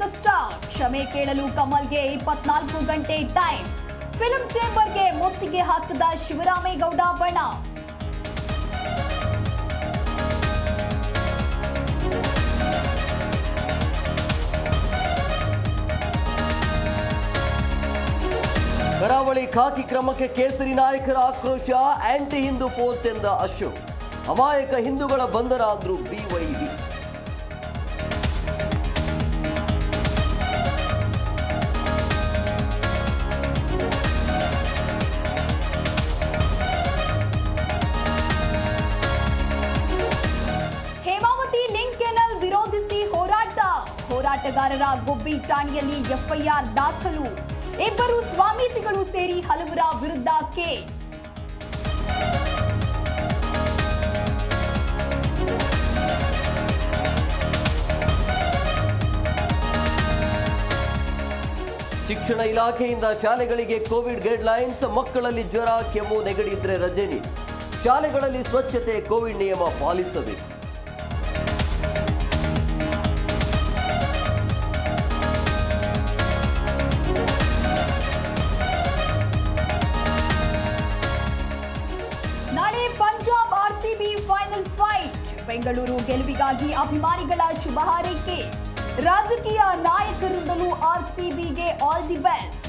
Super star ಕ್ಷಮೆ ಕೇಳಲು ಕಮಲ್ಗೆ 24 ಗಂಟೆ ಟೈಮ್. ಫಿಲ್ಮ್ ಚೇಂಬರ್ಗೆ ಮುತ್ತಿಗೆ ಹಾಕಿದ ಶಿವರಾಮೇಗೌಡ ಬಣ. ಕರಾವಳಿ ಖಾಕಿ ಕ್ರಮಕ್ಕೆ ಕೇಸರಿ ನಾಯಕರ ಆಕ್ರೋಶ. ಆಂಟಿ ಹಿಂದೂ ಫೋರ್ಸ್ ಎಂದ ಅಶೋಕ್. ಅಮಾಯಕ ಹಿಂದೂಗಳ ಬಂಧನ ಅಂದ್ರು ಬಿವೈವಿ. ಹೇಮಾವತಿ ಲಿಂಕ್ ಕೆನಲ್ ವಿರೋಧಿಸಿ ಹೋರಾಟಗಾರರ ಗುಬ್ಬಿ ಠಾಣೆಯಲ್ಲಿ ಎಫ್ಐಆರ್ ದಾಖಲು. ಇಬ್ಬರು ಸ್ವಾಮೀಜಿಗಳು ಸೇರಿ ಹಲವರ ವಿರುದ್ಧ ಕೇಸ್. ಶಿಕ್ಷಣ ಇಲಾಖೆಯಿಂದ ಶಾಲೆಗಳಿಗೆ ಕೋವಿಡ್ ಗೈಡ್ಲೈನ್ಸ್. ಮಕ್ಕಳಲ್ಲಿ ಜ್ವರ, ಕೆಮ್ಮು, ನೆಗಡಿ ಇದ್ರೆ ರಜೆ ನೀಡಿ. ಶಾಲೆಗಳಲ್ಲಿ ಸ್ವಚ್ಛತೆ, ಕೋವಿಡ್ ನಿಯಮ ಪಾಲಿಸಬೇಕು. ನಾಳೆ Punjab RCB final fight. Bengaluru ಗೆಲುವಿಗಾಗಿ ಅಭಿಮಾನಿಗಳ ಶುಭ ಹಾರೈಕೆ. ರಾಜಕೀಯ ನಾಯಕರಿಂದಲೂ ಆರ್ಸಿಬಿಗೆ ಆಲ್ ದಿ ಬೆಸ್ಟ್.